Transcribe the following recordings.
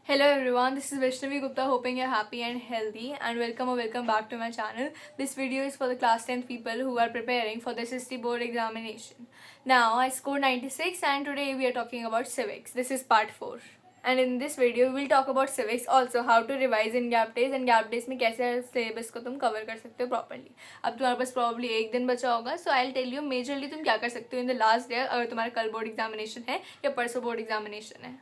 Hello everyone, this is Vaishnavi Gupta, hoping you're happy and healthy, and welcome back to my channel. This video is for the class 10th people who are preparing for the SST board examination. Now I scored 96 and today we are talking about civics. This is part 4. And in this video we will talk about civics, also how to revise in gap days and gap days में कैसे syllabus को तुम cover कर सकते हो properly. अब तुम्हारे पास probably एक दिन बचा होगा, so I'll tell you majorly तुम क्या कर सकते हो in the last day अगर तुम्हारा कल board examination है या परसों board examination है.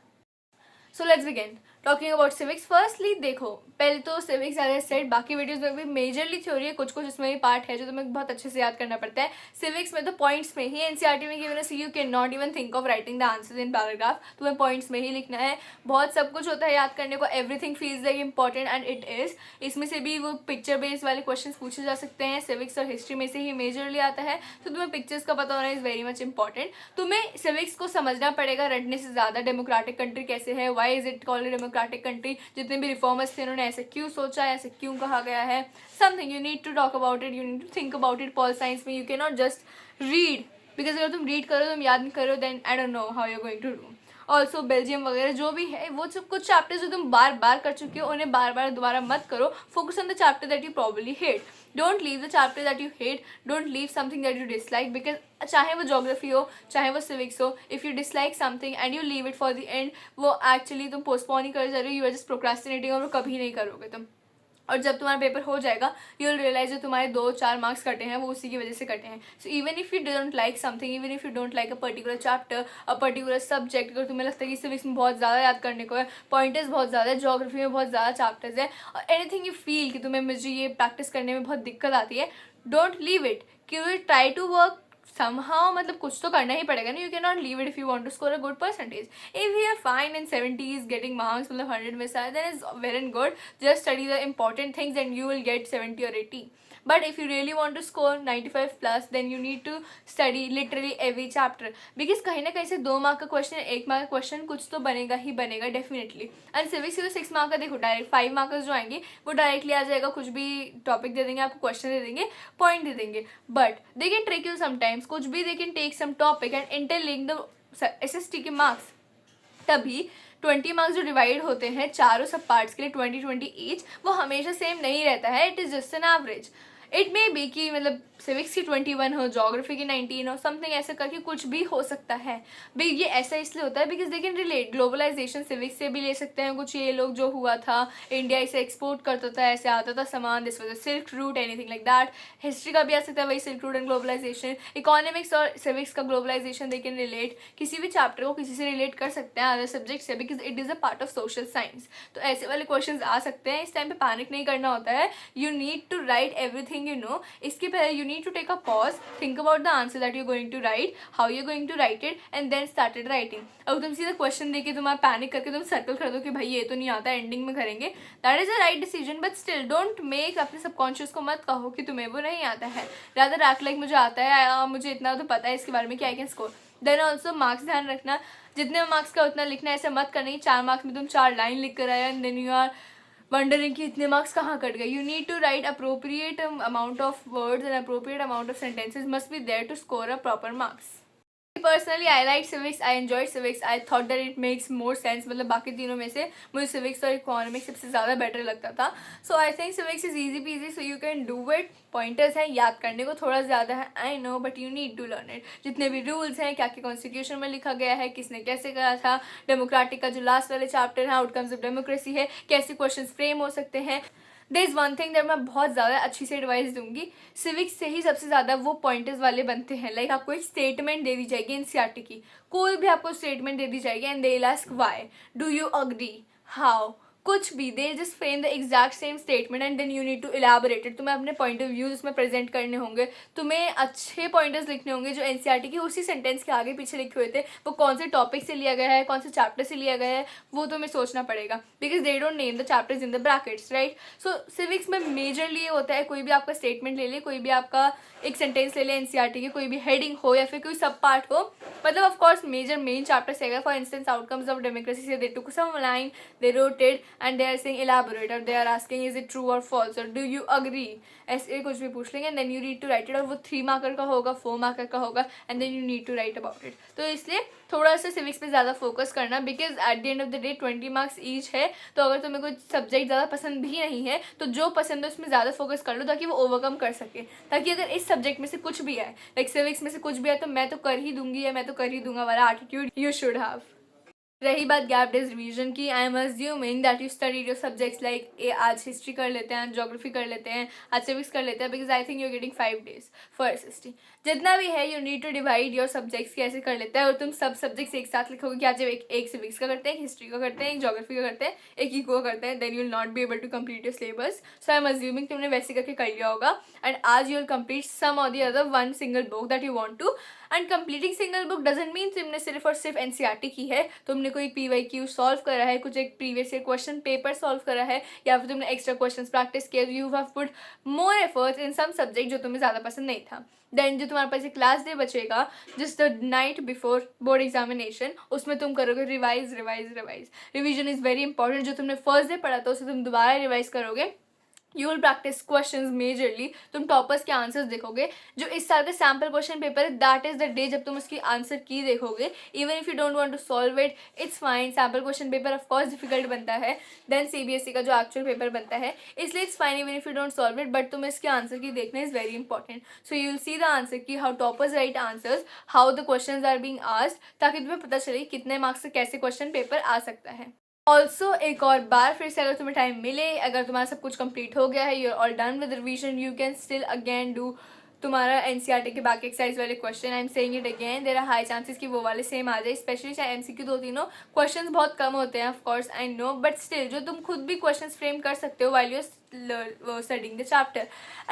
So let's begin. Talking about civics, firstly देखो पहले तो सिविक्स एज ए सेट बाकी वीडियोस में भी मेजरली थ्योरी है, कुछ इसमें भी पार्ट है जो तुम्हें बहुत अच्छे से याद करना पड़ता है. सिविक्स में तो पॉइंट्स में ही एनसीईआरटी में गिवन है, you can not even think of writing the answers in paragraph. तुम्हें पॉइंट्स में ही लिखना है. बहुत सब कुछ होता है याद करने को, everything feels like important and it is. इसमें से भी वो पिक्चर बेस्ड वाले क्वेश्चन पूछे जा सकते हैं. सिविक्स और हिस्ट्री में से ही मेजरली आता है, तो तुम्हें पिक्चर्स का पता होना इज वेरी मच इंपॉर्टेंट. तुम्हें सिविक्स को समझना पड़ेगा रटने से ज़्यादा. डेमोक्रेटिक कंट्री कैसे है, why is it called democratic country, जितने भी रिफॉर्मर्स थे उन्होंने ऐसे क्यों सोचा, ऐसे क्यों कहा गया है. Something you need to talk about it, you need to think about it. Pol science में you can not just read, because अगर तुम रीड करो तुम याद नहीं करो, then I don't know how you going to do. Also Belgium वगैरह जो भी है, वो सब कुछ चैप्टर्स जो तुम बार बार कर चुके हो उन्हें बार बार दोबारा मत करो. Focus on the chapter that you probably hate. Don't leave the chapter that you hate, don't leave something that you dislike, because चाहे वो जोग्राफी हो चाहे वो सिविक्स हो, if you dislike something and you leave it for the end, वो actually तुम postpone ही कर जा रहे हो. यू आर जस्ट प्रोक्रास्टिनेटिंग और वो कभी नहीं करोगे तुम. और जब तुम्हारा पेपर हो जाएगा यू विल रियलाइज जो तुम्हारे 2-4 मार्क्स कटे हैं वो उसी की वजह से कटे हैं. So even if you don't like something, even if you don't like a particular chapter, a particular subject, अगर तुम्हें लगता है कि सिविक्स में बहुत ज़्यादा याद करने को है, पॉइंटर्स बहुत ज़्यादा है, ज्योग्राफी में बहुत ज़्यादा चैप्टर्स है, और एनीथिंग यू फील कि तुम्हें मुझे ये प्रैक्टिस करने में बहुत दिक्कत आती है, don't leave it. You will try to work somehow, मतलब कुछ तो करना ही पड़ेगा ना. You can not leave it if you want to score a good percentage. If you are fine in 70s getting marks, मतलब 100 में से, then is very good. Just study the important things and you will get 70 or 80. But if you really want to score 95 plus, then you need to study literally every chapter, because कहीं ना कहीं से 2 mark का question, 1 mark का question कुछ तो बनेगा ही बनेगा डेफिनेटली. एंड सिविक्स के तो 6 मार्क का देखो, डायरेक्ट 5 मार्कर्स जो आएंगे वो डायरेक्टली आ जाएगा. कुछ भी टॉपिक दे देंगे आपको, क्वेश्चन दे देंगे, पॉइंट दे देंगे, but they can trick you sometimes. कुछ भी they can take some topic and interlink the SST के मार्क्स. तभी 20 मार्क्स जो डिवाइड होते हैं चारों सब पार्ट्स के लिए 20-20 ईच, वो हमेशा सेम नहीं रहता है. It is just an average. It may be कि मतलब सिविक्स की 21 हो, जोग्राफी की 19 हो, समथिंग ऐसा करके कुछ भी हो सकता है. भाई ये ऐसा इसलिए होता है because they can relate. Globalisation civics से भी ले सकते हैं कुछ. ये लोग जो हुआ था, इंडिया इसे एक्सपोर्ट करता था, ऐसे आता था सामान, this was a silk route, anything like that. History का भी आ सकता है वही, silk route and globalisation. Economics और सिविक्स का ग्लोबलाइजेशन दे कैन रिलेट. किसी भी चैप्टर को किसी से रिलेट कर सकते हैं अदर सब्जेक्ट से, because it is a part of social science. तो ऐसे वाले क्वेश्चन आ सकते हैं. इस टाइम पे पैनिक नहीं करना होता है. You need to write everything, you know. इसके पहले you need to take a pause, think about the answer that you going to write, how you going to write it, and then started writing. अब तुम सीधा question देके तुम्हारा panic करके तुम circle कर दो कि भाई ये तो नहीं आता, एंडिंग में करेंगे, that is a right decision. But still don't make, अपने सबकॉन्शियस को मत कहो कि तुम्हें वो नहीं आता है. रादर एक्ट लाइक मुझे आता है, मुझे इतना तो पता है इसके बारे में कि I can score. Then also marks ध्यान रखना, जितने मार्क्स का उतना लिखना. ऐसा मत करना कि 4 मार्क्स में तुम 4 लाइन लिख कर आया and then you are wondering कि इतने मार्क्स कहाँ कट गए. You need to write appropriate amount of words and appropriate amount of sentences must be there to score a proper marks. Personally, I like civics. I enjoyed civics. I thought that it makes more sense. मतलब बाकी तीनों में से मुझे civics और economics सबसे ज़्यादा better लगता था. So I think civics is easy peasy. So you can do it. Pointers हैं, याद करने को थोड़ा ज़्यादा है, I know, but you need to learn it. जितने भी rules हैं, क्या क्या कॉन्स्टिट्यूशन में लिखा गया है, किसने कैसे कहा था, डेमोक्रेटिक का जो लास्ट वाले चैप्टर है, आउटकम्स ऑफ डेमोक्रेसी है, कैसे क्वेश्चन फ्रेम हो सकते हैं. There is one thing that मैं बहुत ज़्यादा अच्छी से एडवाइस दूंगी. सिविक्स से ही सबसे ज़्यादा वो पॉइंटर्स वाले बनते हैं. लाइक आपको एक स्टेटमेंट दे दी जाएगी एनसीईआरटी की, कोई भी आपको स्टेटमेंट दे दी जाएगी and they will ask why, do you agree, how, कुछ भी, they just frame the exact same statement and then you need to elaborate it. तुम्हें अपने पॉइंट ऑफ व्यू उसमें प्रेजेंट करने होंगे. तुम्हें अच्छे पॉइंटर्स लिखने होंगे जो एनसीईआरटी के उसी सेंटेंस के आगे पीछे लिखे हुए थे, वो कौन से टॉपिक से लिया गया है, कौन से चैप्टर से लिया गया है, वो तुम्हें सोचना पड़ेगा, because they don't name the chapters in the brackets, right. So civics में मेजरली ये होता है, कोई भी आपका स्टेटमेंट ले ले, कोई भी आपका एक सेंटेंस ले ले एनसीईआरटी की, कोई भी हेडिंग हो या फिर कोई सब पार्ट हो, मतलब ऑफकोर्स मेन चैप्टर्स है. For instance outcomes of democracy से they took some line, they wrote it and they are saying elaborate, or they are asking is it true or false, or do you agree, ऐसे कुछ भी पूछ लेंगे, and then you need to write it, और वो 3 marker का होगा, 4 marker का होगा, and then you need to write about it. तो इसलिए थोड़ा सा सिविक्स पे ज़्यादा फोकस करना, because at the end of the day 20 marks each है. तो अगर तुम्हें कोई सब्जेक्ट ज़्यादा पसंद भी नहीं है तो जो पसंद है उसमें ज़्यादा फोकस कर लो, ताकि वो ओवरकम कर सके. ताकि अगर इस सब्जेक्ट में से कुछ भी है, लाइक सिविक्स में से कुछ भी है, तो मैं तो कर ही दूंगी या मैं तो कर ही दूंगा वाला एटीट्यूड यू शुड हैव. रही बात गैप डेज रिवीजन की, आई am assuming that you studied your subjects like आज हिस्ट्री कर लेते हैं, आज जोग्राफी कर लेते हैं, आज सिविक्स कर लेते हैं, because I think you getting 5 days for SST. जितना भी है you need to divide your subjects कैसे कर लेते हैं, और तुम सब सब्जेक्ट्स एक साथ लिखोगे कि आज एक सिविक्स का करते हैं, एक हिस्ट्री का करते हैं, एक जोग्राफी का करते हैं, एक इको का करते हैं, then you will not be able to complete your syllabus. So I am assuming तुमने वैसे करके कर लिया होगा, एंड आज यू विल कंप्लीट सम और the other one single book that you want to. And completing single book doesn't mean तुमने सिर्फ और सिर्फ एनसीईआरटी की है, तुमने कोई पीवाईक्यू सॉल्व करा है, कुछ एक previous year question paper solve करा है, या फिर तुमने एक्स्ट्रा क्वेश्चंस प्रैक्टिस किया. You have put more efforts in some subject जो तुम्हें ज़्यादा पसंद नहीं था. देन जो तुम्हारे पास एक क्लास डे बचेगा just the night before board examination, उसमें तुम करोगे revise. Revision is very important. जो तुमने फर्स्ट डे पढ़ा था उसे तुम दोबारा रिवाइज करोगे. You will practise questions majorly. तुम टॉपर्स के आंसर्स देखोगे. जो इस साल का सैम्पल क्वेश्चन पेपर है, दैट इज द डे जब तुम उसकी आंसर की देखोगे. Even if you don't want to solve it, it's fine. Sample question paper of course difficult बनता है देन सीबीएसई का जो एक्चुअल पेपर बनता है, इसलिए it's fine even if you don't solve it, but तुम्हें इसके आंसर की देखना is very important. So you will see the answer key how toppers write answers, how the questions are being asked, ताकि तुम्हें पता चले कितने marks से कैसे क्वेश्चन पेपर आ सकता है. ऑल्सो एक और बार फिर से, अगर तुम्हें टाइम मिले, अगर तुम्हारा सब कुछ कंप्लीट हो गया है, you are all done with revision, you can still again do तुम्हारा एनसीईआरटी के बाकी एक्सरसाइज वाले question. I am saying it again, there are high chances कि वो वाले सेम आ जाए, स्पेशली चाहे एमसीक्यू 2-3 क्वेश्चंस बहुत कम होते हैं of course I know, but still जो तुम खुद भी क्वेश्चंस फ्रेम कर सकते हो while you studying the chapter.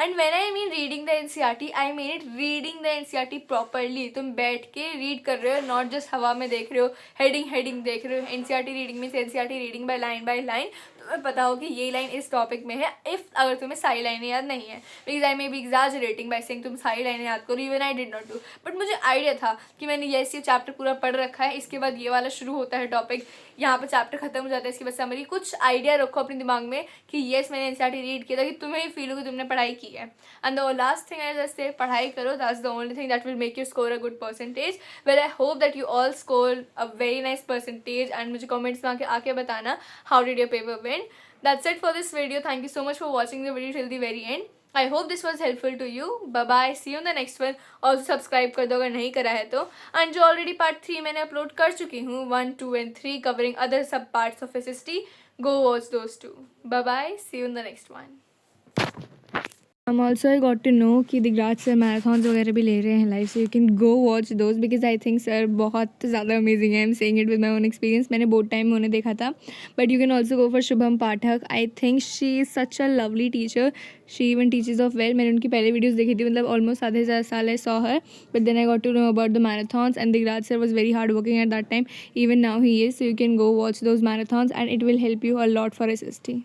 And when I mean reading the NCERT, I mean it reading the NCERT properly. तुम बैठ के रीड कर रहे हो, नॉट जस्ट हवा में देख रहे हो, हेडिंग देख रहे हो. NCERT reading means NCERT reading by line. तुम्हें पता हो कि ये लाइन इस टॉपिक में है, इफ अगर तुम्हें सारी लाइनें याद नहीं है, because I may be exaggerating by saying तुम सारी लाइनें याद करो. Even I did not do, but मुझे आइडिया था कि मैंने ये चैप्टर पूरा पढ़ रखा है, इसके बाद ये वाला शुरू होता है टॉपिक, यहाँ पर चैप्टर खत्म हो जाता है, इसके बाद समरी. कुछ आइडिया रखो अपने दिमाग में कि येस मैंने एनसीईआरटी रीड किया, ताकि तुम्हें ही फील हो कि तुमने पढ़ाई की है. And the last thing I just say, पढ़ाई करो, that's the only thing that will make you score a good percentage. Well I hope that you all score a very nice percentage, and मुझे comments में आके बताना how did your paper went. That's it for this video. Thank you so much for watching the video till the very end. I hope this was helpful to you. Bye bye. See you in the next one. Also subscribe कर दो अगर नहीं करा है तो. And जो already part 3 मैंने upload कर चुकी हूँ, 1, 2 and 3 covering other sub parts of SST. Go watch those too. Bye bye. See you in the next one. Also I got to know कि दिगराज सर मैराथॉन्स वगैरह भी ले रहे हैं live, so you can go watch those, because I think sir बहुत ज़्यादा amazing है. आई am saying it with my own experience. मैंने बोर्ड टाइम में उन्हें देखा था, but you can also go for Shubham Pathak. I think she is such a lovely teacher. She even teachers of well. मैंने उनकी पहले वीडियोज़ देखी थी, मतलब ऑलमोस्ट आधे ज़्यादा साल I saw her, but then I got to know about the marathons, and Digraj sir was very hard working at that time. Even now he is, so you can go watch those marathons and it will help you a lot for SST.